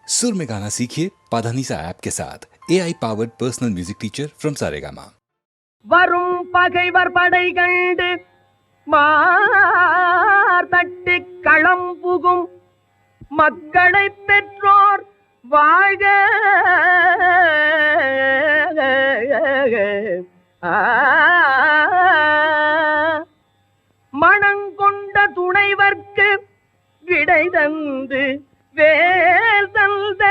सुर में गाना सीखिए पाधानीसा ऐप के साथ AI powered personal music teacher from Saregama. வரும் பகைவர் படை கண்டு மார்த்தட்டி களம் புகும் மக்களை பெற்றோர் வாழ்க. மணங்கொண்ட துணைவர்க்கு விடை தந்து வேல் தந்த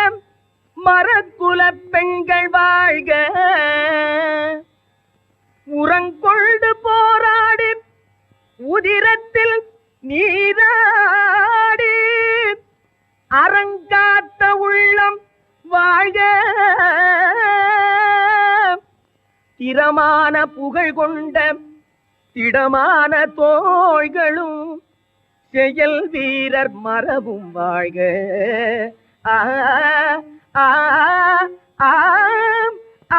மரக்குல பெண்கள் வாழ்க. உரங்கொண்டு போராடி உதிரத்தில் நீராடி அரங்காத்த உள்ளம் வாழ்க. திறமான புகழ் கொண்ட திடமான தோள்களும் செயல் வீரர் மரபும் வாழ்க. ஆ ஆ ஆ ஆ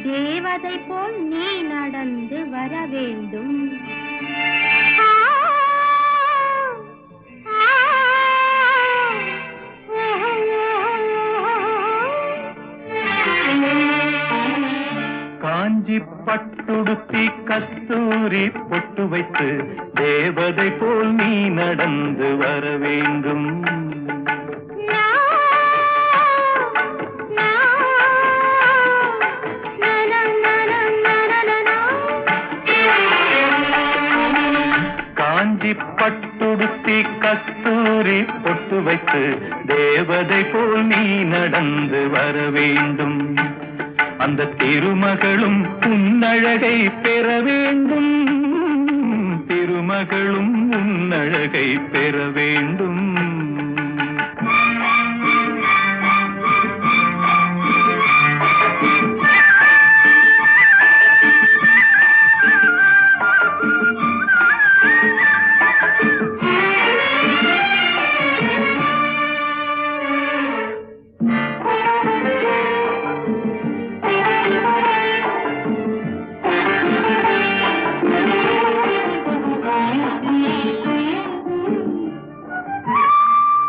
தேவதை போல் நீ நடந்து வர வேண்டும். காஞ்சி பட்டுடுத்தி கஸ்தூரி பொட்டு வைத்து தேவதை போல் நீ நடந்து வர வேண்டும். பட்டுடுத்தி கஸ்தூரி பொட்டு வைத்து தேவதை போல் நீ நடந்து வர வேண்டும். அந்த திருமகளும் உன்னழகை பெற வேண்டும். திருமகளும் உன்னழகை பெற வேண்டும்.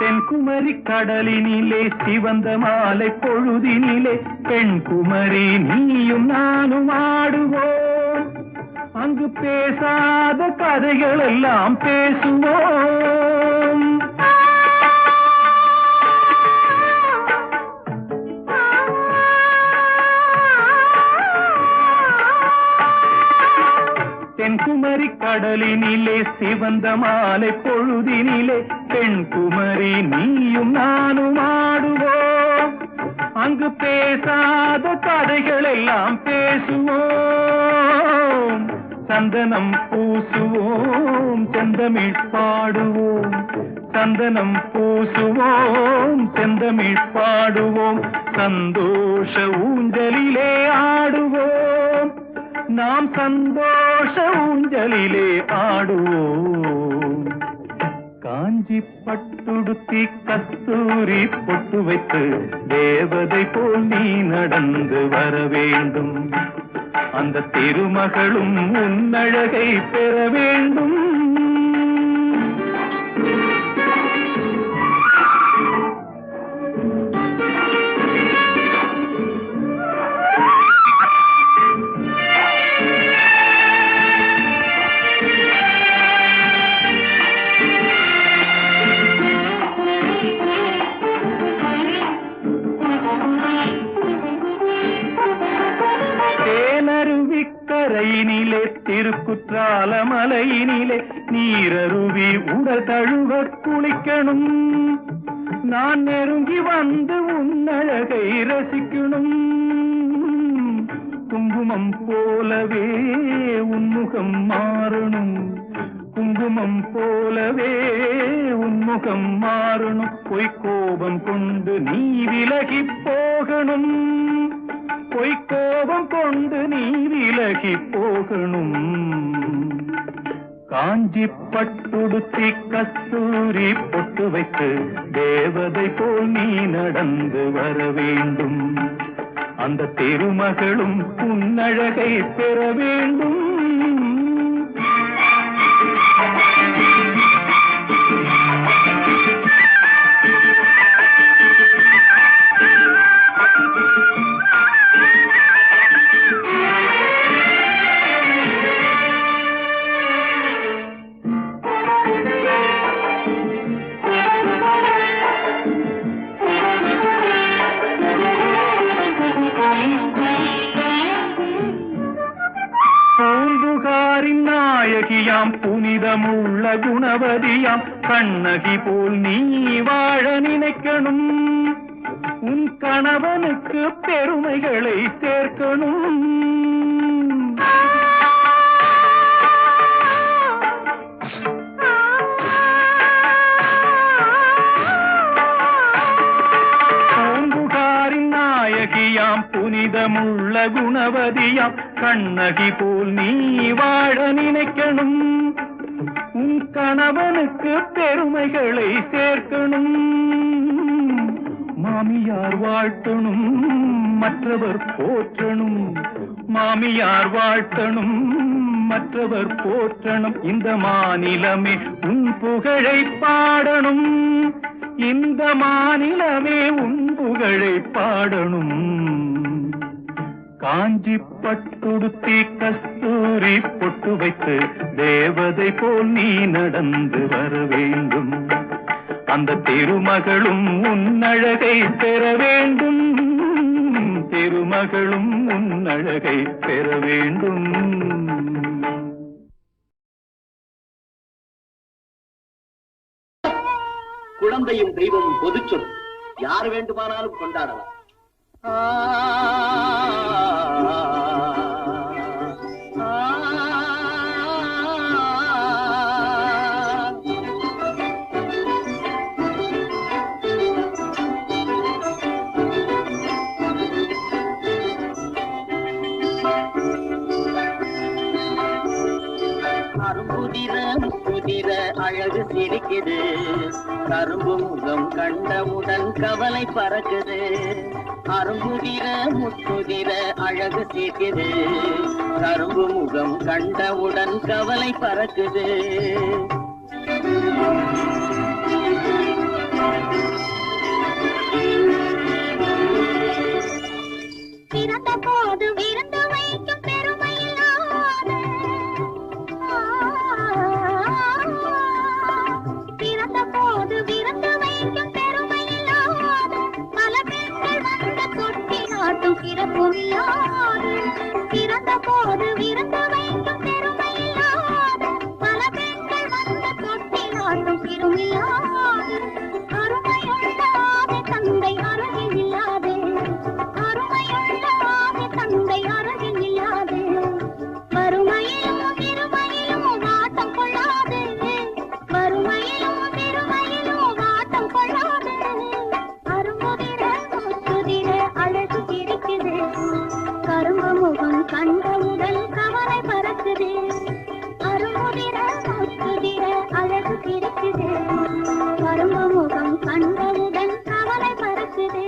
தென்குமரி கடலினிலே சிவந்த மாலை பொழுதினிலே பெண் குமரி நீயும் நானும் ஆடுவோம். அங்கு பேசாத கதைகள் எல்லாம் பேசுவோம். தென்குமரி கடலினிலே சிவந்த மாலை பொழுதினிலே பெண் குமரி நீயும் நானும் ஆடுவோம். அங்கு பேசாத கதைகள் எல்லாம் பேசுவோம். சந்தனம் பூசுவோம், செந்தமிழ் பாடுவோம். சந்தனம் பூசுவோம், செந்தமிழ் பாடுவோம். சந்தோஷ ஊஞ்சலிலே ஆடுவோம். நாம் சந்தோஷ ஊஞ்சலிலே ஆடுவோம். காஞ்சி பட்டுடுத்தி கஸ்தூரி பொட்டு வைத்து தேவதை போல் நீ நடந்து வர வேண்டும். அந்த திருமகளும் உன்னழகை பெற வேண்டும். கரையினிலே திருக்குற்றால மலையினிலே நீரருவி உடல் தழுவ குளிக்கணும். நான் நெருங்கி வந்து உன்னழகை ரசிக்கணும். குங்குமம் போலவே உன்முகம் மாறணும். குங்குமம் போலவே உன்முகம் மாறணும், பொய்க்கோபம் கொண்டு நீ விலகி போகணும், பொய்க்கோபம் கொண்டு நீ விலகி போகணும். காஞ்சி பட்டுடுத்தி கஸ்தூரி பொட்டு வைத்து தேவதை போல் நீ நடந்து வர வேண்டும். அந்த திருமகளும் உன்னழகை பெற வேண்டும். பூம்புகாரின் நாயகியாம் புனிதமுள்ள குணவதியாம் கண்ணகி போல் நீ வாழ நினைக்கணும். உன் கணவனுக்கு பெருமைகளை சேர்க்கணும். பூம்புகாரின் நாயகியாம் புனிதமுள்ள குணவதியாம் கண்ணகி போல் நீ வாழ நினைக்கணும். உன் கணவனுக்கு பெருமைகளை சேர்க்கணும். மாமியார் வாழ்த்தணும், மற்றவர் போற்றணும். மாமியார் வாழ்த்தணும், மற்றவர் போற்றணும். இந்த மாநிலமே உன் புகழை பாடணும். இந்த மாநிலமே உன் புகழை பாடணும். காஞ்சி பட்டுடுத்தி கஸ்தூரி பொட்டு வைத்து தேவதை போல் நீ நடந்து வர வேண்டும். அந்த திருமகளும் உன்னழகை பெற வேண்டும். திருமகளும் உன்னழகை பெற வேண்டும். குழந்தையும் தெய்வமும் பொதுச்சொல், யார் வேண்டுமானாலும் கொண்டாடலாம். அரும்புதிர அழகு சிரிக்குது, கரும்பு முகம் கண்டவுடன் கவலை பறக்குது. அரும்புதிர முத்துதிர அழகு சிரிக்குது, கரும்பு முகம் கண்டவுடன் கவலை பறக்குது. பிறந்த போது விருந்து வைக்கும் பெருமையில்லாத, பிறந்த போது விருந்து வைக்கும் பெருமையில்லாத, பல பெண்கள் வந்து கொட்டி நாட்டும் சிறப்புமில்லாது. பிறந்த போது விருந்து வைக்கும் பெருமையில்லாத, பல பெண்கள் வந்து கொட்டி நாட்டும் சிறுமில்லாது. அருமையுள்ள ஆதி தந்தை அருகில் இல்லாதே, அருமையுள்ள ஆதி தந்தை அருகில் இல்லாதே. வறுமையிலும் சிறுமையிலும் வாட்டம் கொள்ளாது, வறுமையிலும் சிறுமையிலும் வாட்டம் கொள்ளாது. அரும்புதிர முத்துதிர அழகு சிரிக்குது, கரும்பு முகம் கண்டவுடன் கவலை பறக்குது. அரும்புதிர முத்துதிர அழகு சிரிக்குது, கரும்பு முகம் கண்டவுடன் கவலை பறக்குது.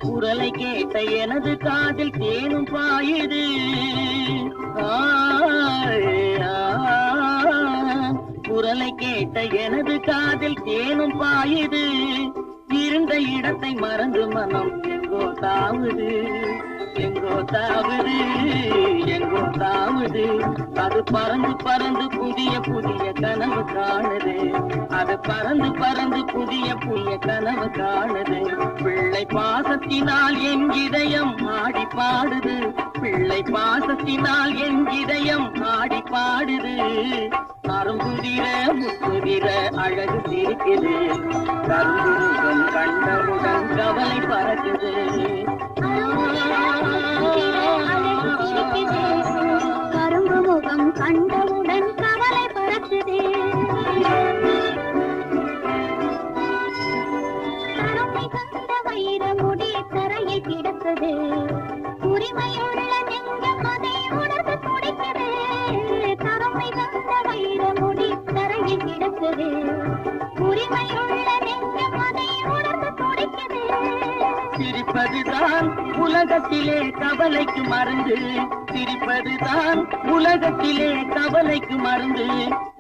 குரலை கேட்ட எனது காதில் தேனும் பாயுது. குரலை கேட்ட எனது காதில் தேனும் பாயுது. இருந்த இடத்தை மறந்து மனம் எங்கோ தாவுது, எங்கோ தாவுது, எங்கோ தாவுது. அது பறந்து பறந்து புதிய புதிய கனவு காணுது. அது பறந்து பறந்து புதிய புதிய கனவு காணுது. பிள்ளை பாசத்தினால் என் இதயம் ஆடி பாடுது. பிள்ளை பாசத்தினால் என் இதயம் ஆடி பாடுது. அரும்புதிர முத்துதிர அழகு சிரிக்குது. கரும்புமுகம் கண்டவுடன் கவலை பறக்குது. கரும்பு முகம் கண்டவுடன் கவலை பறக்குது. கருமை கண்ட வைரமுடி தரையில் கிடக்குது. உரிமையுள்ள நெஞ்சம் அதை உணர்ந்து துடிக்குது. கருமை கண்ட வைரமுடி தரையில் கிடக்குது. உரிமையுள்ள நெஞ்சம் அதை உணர்ந்து துடிக்குது. சிரிப்பதுதான் உலகத்திலே கவலைக்கு மருந்து. சிரிப்பதுதான் உலகத்திலே கவலைக்கு மருந்து.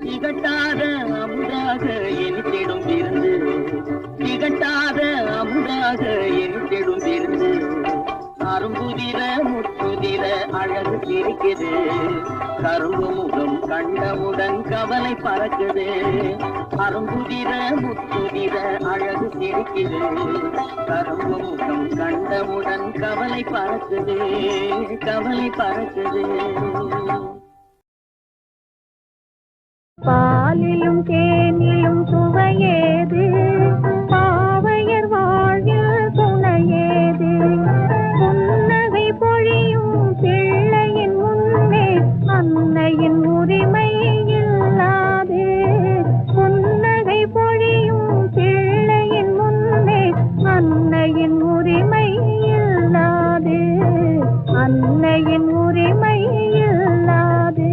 திகட்டாத அமுதாக எனித்திடும் விருந்து. திகட்டாத அமுதாக எனித்திடும் விருந்து. அரும்புதிர முத்துதிர அழகு சிரிக்குது. கரும்பு முகம் கண்டவுடன் கவலை பறக்குது. அரும்புதிர முத்துதிர அழகு சிரிக்குது. கரும்பு முகம் கண்டவுடன் கவலை பறக்குது. கவலை பறக்குது. பாலிலும் தேனிலும் சுவையேது. பாவையர் வாழ்வில் துணையேது. புன்னகை பொழியும் பிள்ளையின் முன்னே அன்னையின் உரிமை இல்லாது. புன்னகை பொழியும் பிள்ளையின் முன்னே அன்னையின் உரிமை இல்லாது. அன்னையின் உரிமை இல்லாது.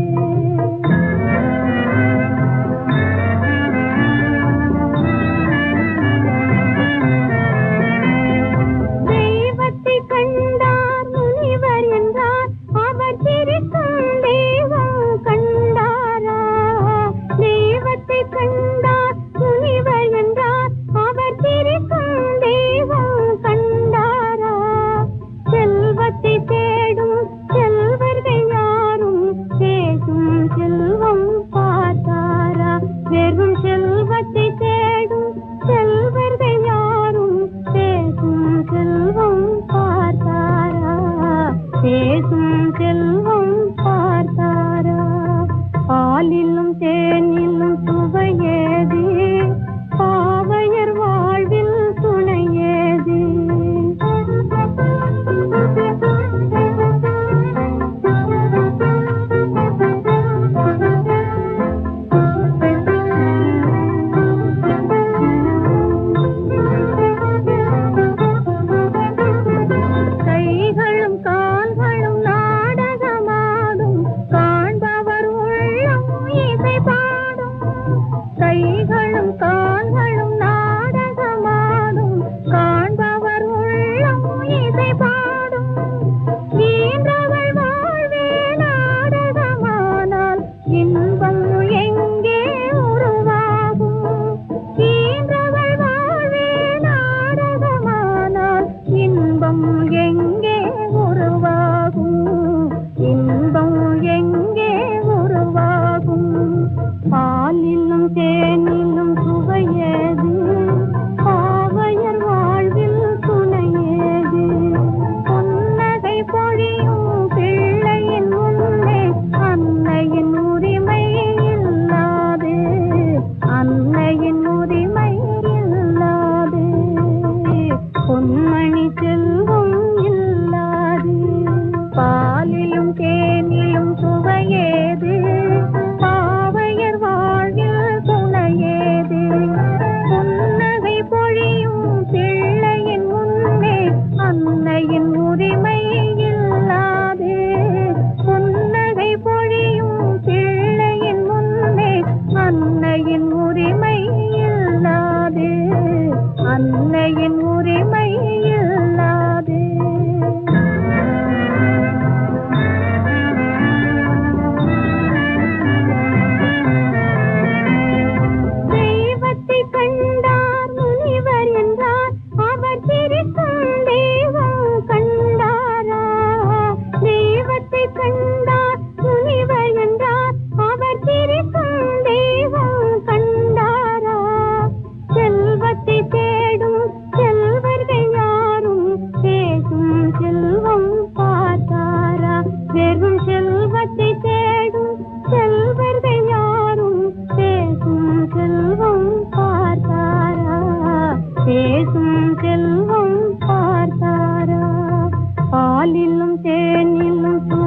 காண்பவர் உள்ளம்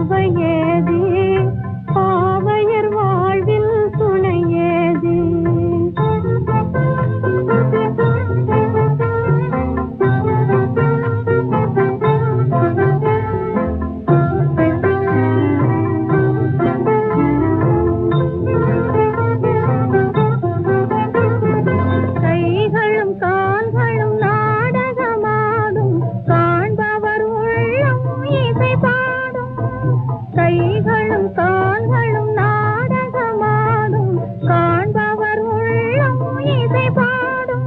சுவையேது பாவையர் வாழ்வில் துணையேது கைகளும் கால்களும் நாடகமாடும் காண்பவர் உள்ளம் இசை பாடும் கைகளும் கால்களும் நாடகமாடும் காண்பவர் உள்ளம் இசை பாடும்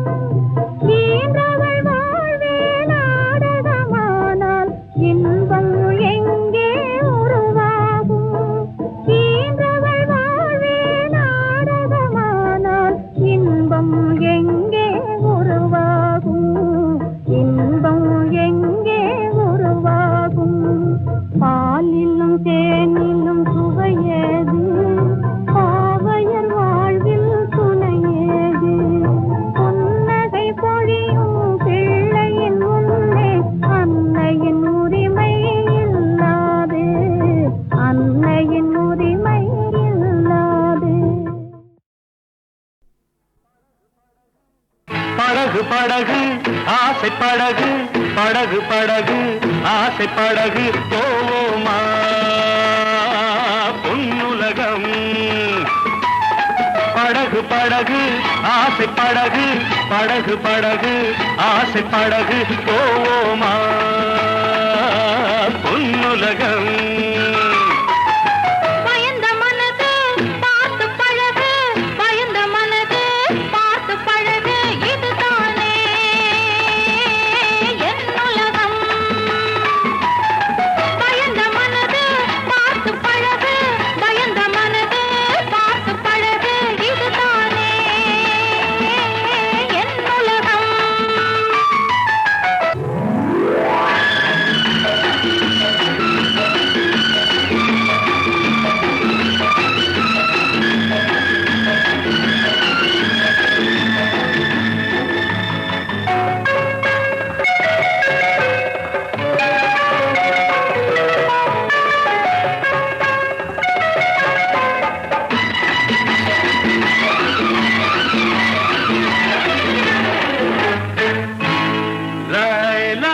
ஈன்றவள் வாழ்வே நாடகமானால் இன்பம் எங்கே உருவாகும் ஈன்றவள் வாழ்வே நாடகமானால் இன்பம் எங்கே உருவாகும் இன்பம் எங்கே உருவாகும் பாலிலும் தேனிலும் சுவையேது பாவையர் வாழ்வில் துணையேது புன்னகை பொழியும் பிள்ளையின் முன்னே அன்னையின் உரிமை இல்லாது அன்னையின் உரிமை இல்லாது படகு படகு ஆசை படகு படகு படகு ஆசை படகு போவோமா பொன்னுலகம் படகு படகு ஆசை படகு படகு படகு ஆசை படகு போவோமா பொன்னுலகம் பயந்த மனது பார்த்து பழகு பயந்த மனது பார்த்து பழகு இதுதானே என் உலகம் பயந்த மனது பார்த்து பழகு பயந்த மனது பார்த்து பழகு இதுதானே என் உலகம் லைலா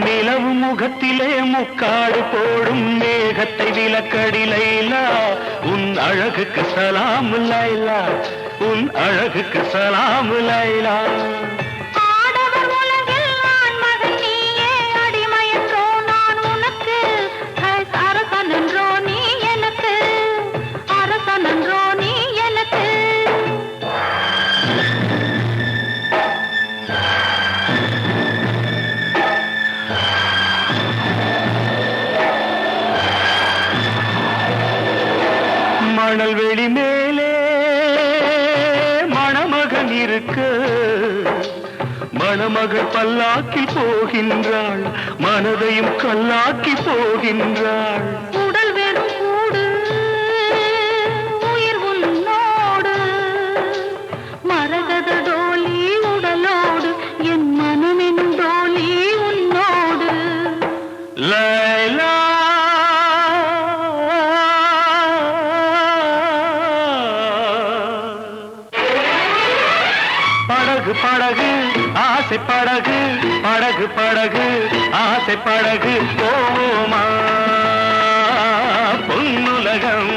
நிலவு முகத்திலே முக்காடு போடும் மேகத்தை விலக்கடி லைலா உன் அழகுக்கு சலாம் லைலா உன் அழகுக்கு சலாம் லைலா ஆடவர் உலகில் நான் மகன் நீயே அடிமையன்றோ நான் உனக்கு அரசனன்றோ நீ எனக்கு அரசனன்றோ நீ எனக்கு மணல் வெளி மேலே மணமகன் இருக்கு மணமகள் பல்லாக்கி போகின்றாள் மனதையும் கல்லாக்கி போகின்றாள் உடல் வெறும் கூடு உயிர் உன்னோடு மரகத டோலி உடலோடு என் மனமெனும் டோலி உன்னோடு லைலா படகு படகு ஆசை படகு படகு படகு ஆசை படகு போவோமா பொன்னுலகம்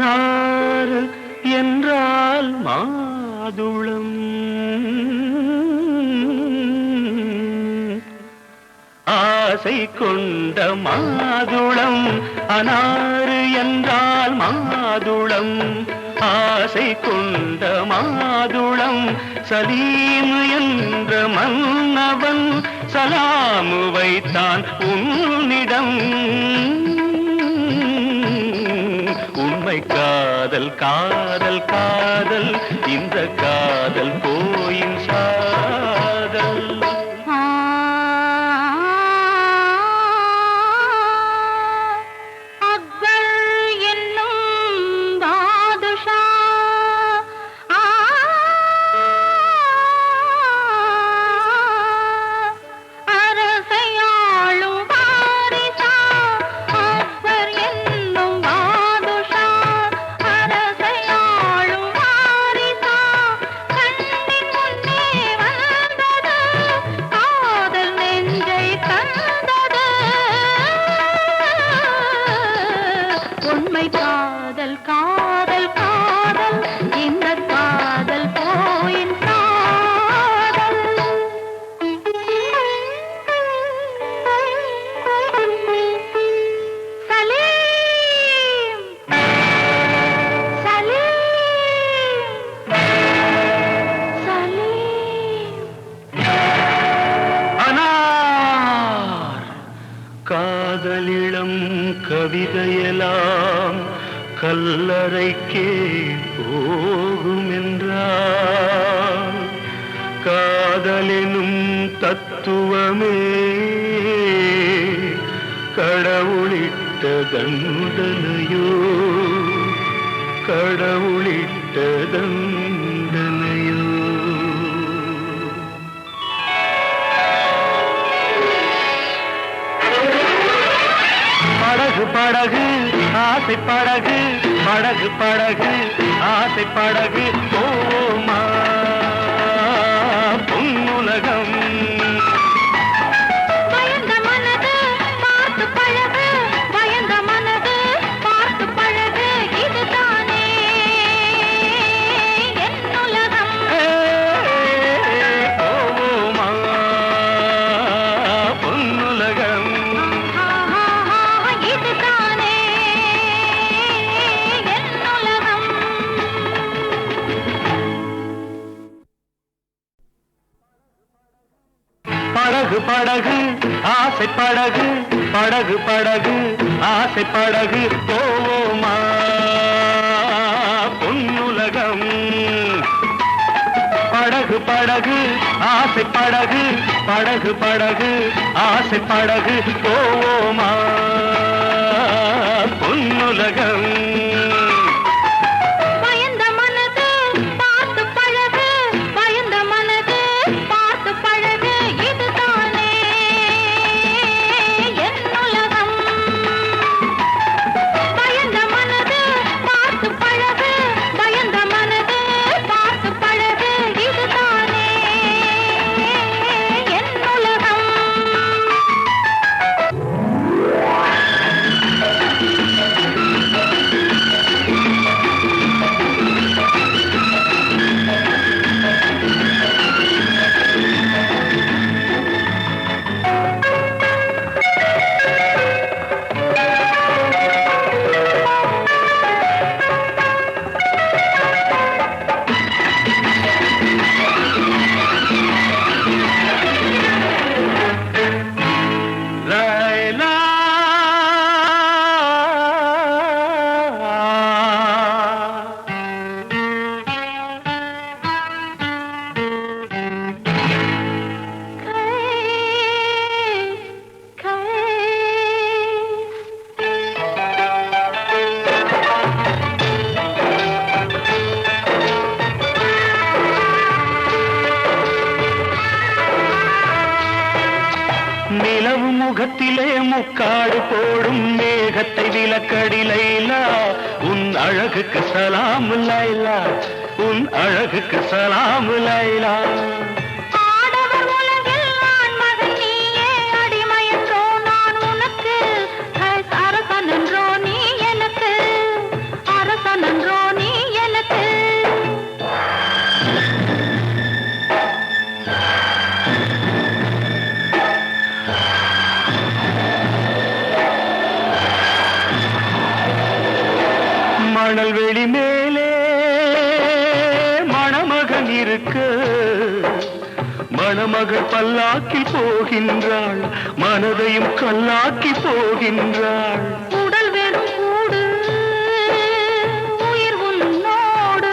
அனாறு என்றால் மாதுளம் ஆசை கொண்ட மாதுளம் அனாறு என்றால் மாதுளம் ஆசை கொண்ட மாதுளம் சலீம் என்ற மன்னவன் சலாமு வைத்தான் உன்னிடம் உண்மை காதல் காதல் காதல் இந்த காதல் போயின் சாதல் காதலிளம் கவிதையெல்லாம் கல்லறைக்கே போகும் என்றார் காதலினும் தத்துவமே கடவுளிட்ட தண்டனையோ கடவுளிட்ட தண்டனையோ படகு படகு ஆசை படகு படகு படகு ஆசை படகு போமா பொன்னுலகம் பயந்த மனது பார்த்து பழகு பயந்த மனது பார்த்து பழகு இதுதானே என் உலகம் போமா பொன்னுலகம் இதுதானே என் உலகம் படகு படகு ஆசை படகு படகு படகு ஆசை படகு போமா பொன்னுலகம் படகு படகு ஆசை படகு படகு படகு ஆசை படகு போமா பொன்னுலகம் பயந்த மனது பார்த்து பழகு பயந்த மனது பார்த்து பழகு இதுதானே என் உலகம் பயந்த மனது பார்த்து பழகு பயந்த மனது பார்த்து பழகு இதுதானே என் உலகம் லைலா நிலவு முகத்திலே முக்காடு போடும் மேகத்தை விலக்கடி லைலா உன் அழகுக்கு சலாம் லைலா உன் அழகுக்கு சலாம் லைலா ஆடவர் உலகில் நான் மகன் நீயே அடிமையன்றோ நான் உனக்கு அரசன் என்றோ நீ எனக்கு அரசன் மணமகள் பல்லாக்கி போகின்றாள், மனதையும் கல்லாக்கி போகின்றாள். உடல் வெறும் கூடு, உயிர் உன்னோடு,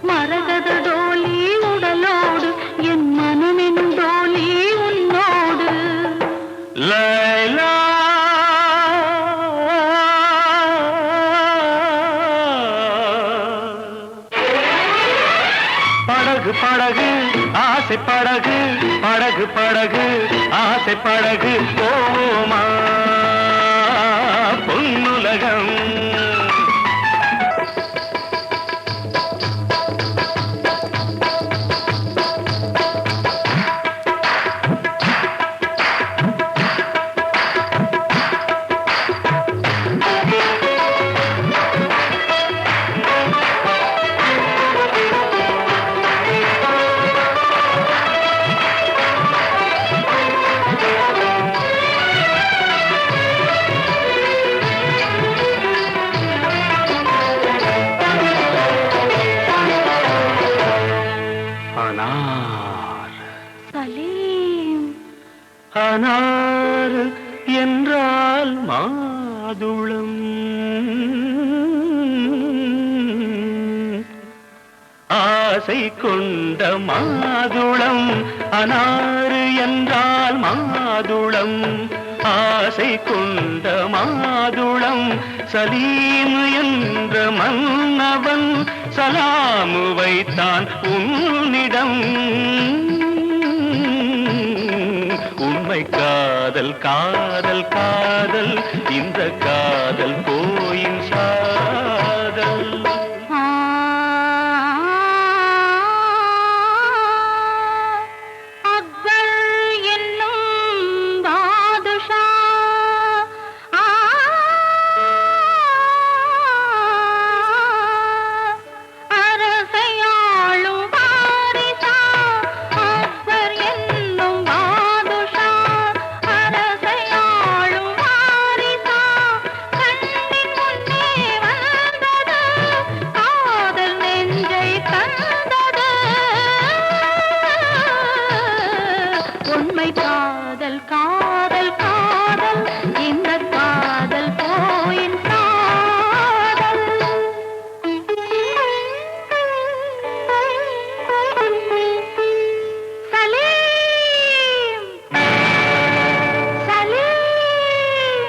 மரகத டோலி உடலோடு, என் மனமெனும் டோலி உன்னோடு. லைலா படகு படகு ஆசை படகு, படகு படகு ஆசை படகு, போவோமா பொன்னுலகம். சலீம் அனார் என்றால் மாதுளம், ஆசை கொண்ட மாதுளம். அனார் என்றால் மாதுளம், ஆசை கொண்ட மாதுளம். சலீம் என்ற மன்னவன் சலாமு வைத்தான் உன்னிடம். உண்மை காதல் காதல் காதல், இந்த காதல் போயின் சாதல். அக்பர் என்னும் பாதுஷா, அரசையாளும் வாரிசா. அக்பர் என்னும் பாதுஷா, அரசையாளும் வாரிசா. கண்ணின் முன்னே வந்தது, காதல் நெஞ்சை தந்தது. உண்மை காதல் காதல் காதல், இந்த காதல் போயின் காதல். சலீம் சலீம்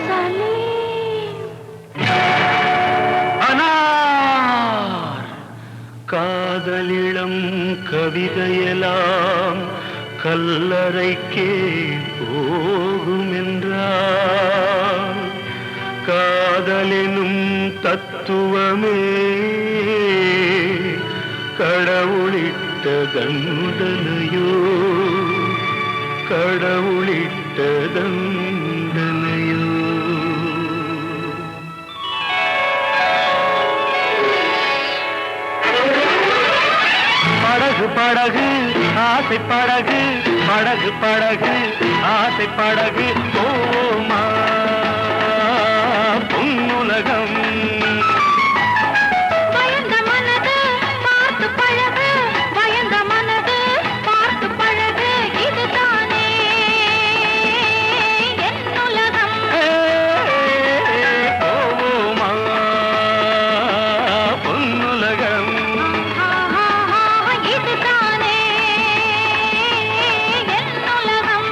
சலீம். அனார் காதலிளம் கவிதையெல்லாம் கல்லறைக்கே போகும் என்றார். காதலெனும் தத்துவமே கடவுளிட்ட தண்டனையோ, கடவுளிட்ட தண்டனையோ. படகு படகு ஆசை படகு, படகு படகு ஆசை படகு, போமா பொன்னுலகம். பயந்த மனது பார்த்து பழகு, பயந்த மனது பார்த்து பழகு, இதுதானே என் உலகம். போமா பொன்னுலகம். இதுதானே என் உலகம்.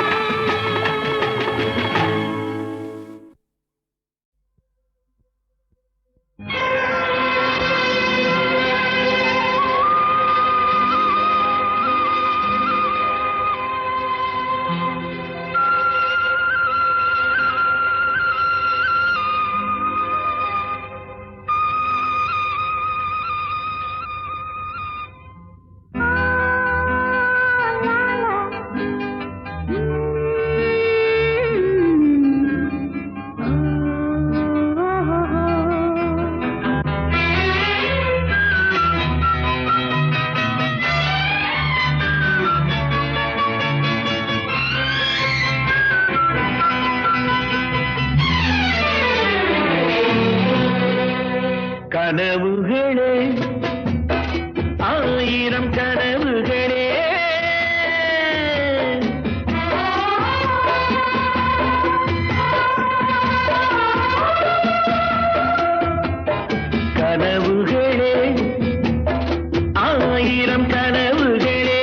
ஆயிரம் கனவுகளே கனவுகளே ஆயிரம் கனவுகளே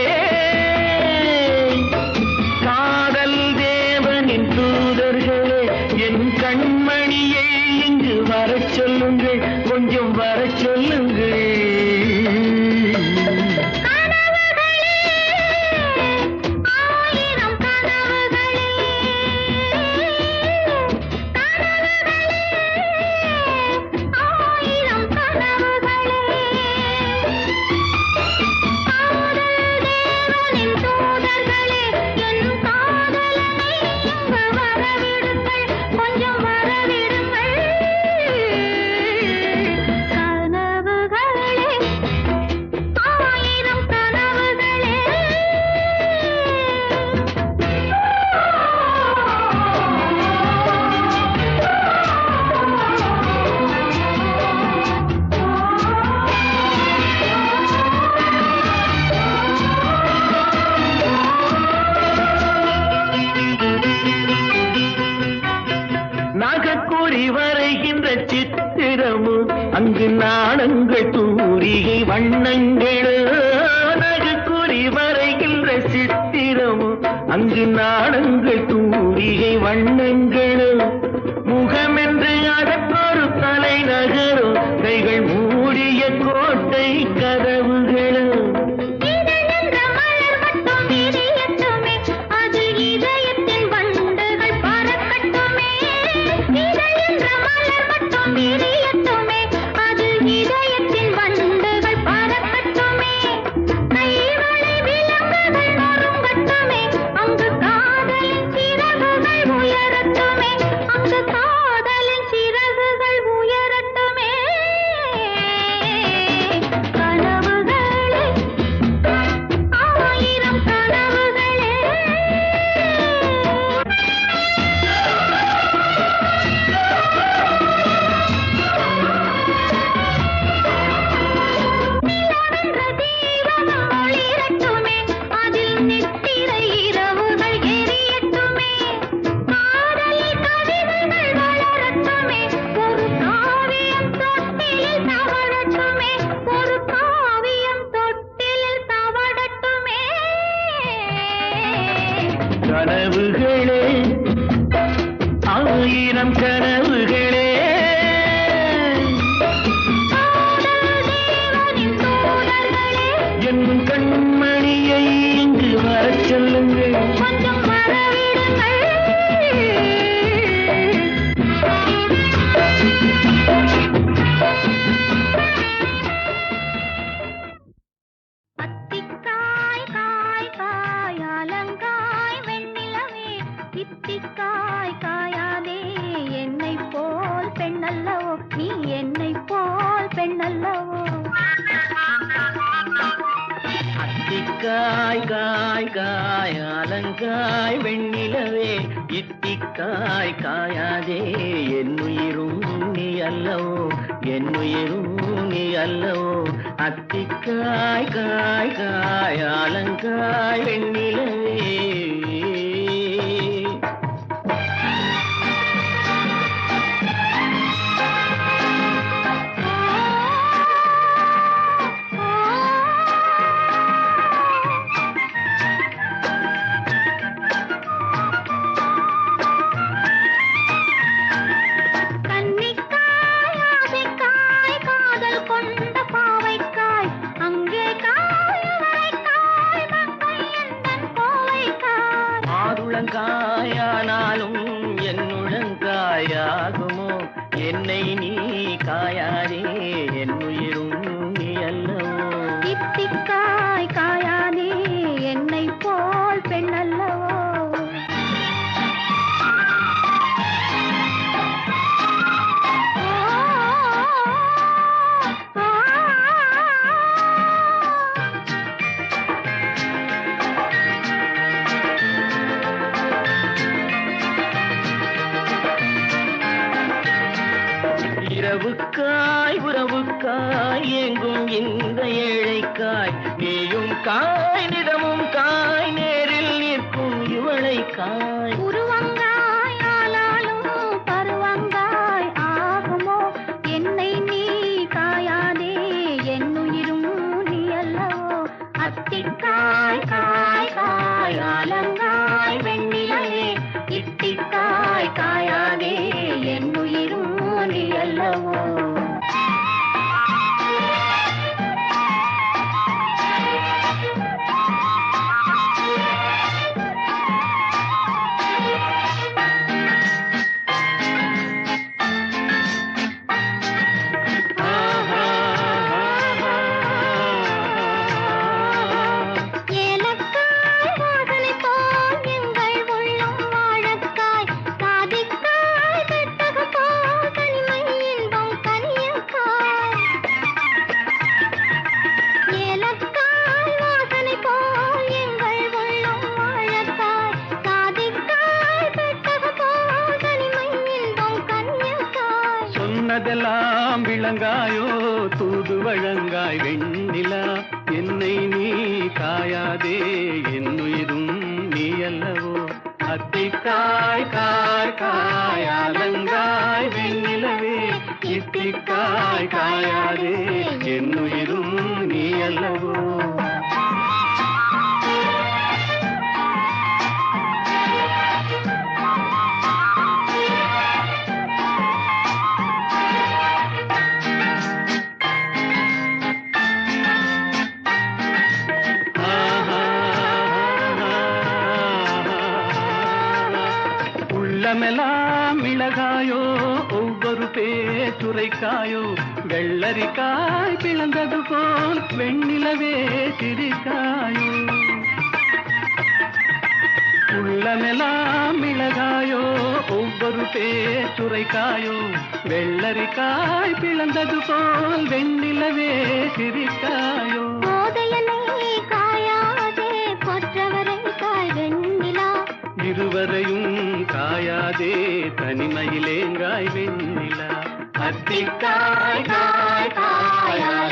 காதல் தேவனின் தூதர்களே என் கண்மணியை இங்கு வரச் சொல்லுங்கள் கொஞ்சம் வரச் சொல்லுங்கள் சித்திரமும் அங்கு நாணங்கள் தூரிகை வண்ணங்கள் நகக்குறி வரைகின்ற சித்திரமும் அங்கு நாணங்கள் தூரிகை வண்ணங்கள் முகமென்று அதற்கொரு தலை நகரும் கைகள் மூடிய கோட்டை கதவுகளும் கனவுகளே ஆயிரம் கனவுகளே என் கண்மணியை இங்கு வரச் சொல்லுங்கள் கொஞ்சம் வரவிடுங்கள் தித்திக்காய் காயாதே என்னை போல் பெண்ணல்லவோ நீ என்னை போல் பெண்ணல்லவோ அத்திக்காய் காய் காய் அலங்காய் வெண்ணிலவே இத்திக்காய் காயாதே என்னுயிரும் நீ அல்லவோ என்னுயிரும் நீ அல்லவோ அத்திக்காய் காய் காய் அலங்காய் வெண்ணிலவே காயானாலும் என்னுழங்காயாகுமோ என்னை நீ காயாதே என்னுயிரும் நீ அல்லவோ தித்திக்காய் காயாதே என்னை போல் பெண்ணல்லவோ இரவுக்காய் உறவுக்காய் எங்கும் இந்த ஏழை அத்திக்காய் நீயும் காய் நிறமும் காய் நேரில் நிற்கும் இவளை காய் உருவங்காய் ஆனாலும் பருவங்காய் ஆகுமோ என்னை நீ காயாதே என்னுயிரும் நீ அல்லவோ அத்திக்காய் காய் காய் ஆலங்காய் வெண்ணிலே இத்திக்காய் காயாதே என்னுயிரும் நீ அல்லவோ சொன்னதெல்லாம் விளங்காயோ தூது வழங்காய் வெண்ணிலா என்னை நீ காயாதே என்னுயிரும் நீ அல்லவோ அத்திக்காய் காய் காய் அலங்காய் வெண்ணிலவே இத்திக்காய் காயாதே என்னுயிரும் நீ அல்லவோ உள்ளமெல்லாம் மிளகாயோ ஒவ்வொரு பேச்சுரைக்காயோ வெள்ளரிக்காய் பிளந்தது போல் வெண்ணிலவே சிரிக்காயோ உள்ளமெல்லாம் மிளகாயோ ஒவ்வொரு பேச்சுரைக்காயோ வெள்ளரிக்காய் பிளந்தது போல் வெண்ணிலவே சிரிக்காயோ போதையனை காயாதே கொற்றவரை காய் வெண்ணிலா இருவரையும் காயாதே தனிமையிலேங்காய் வெண்ணிலா அத்திக்காய் காய் காய்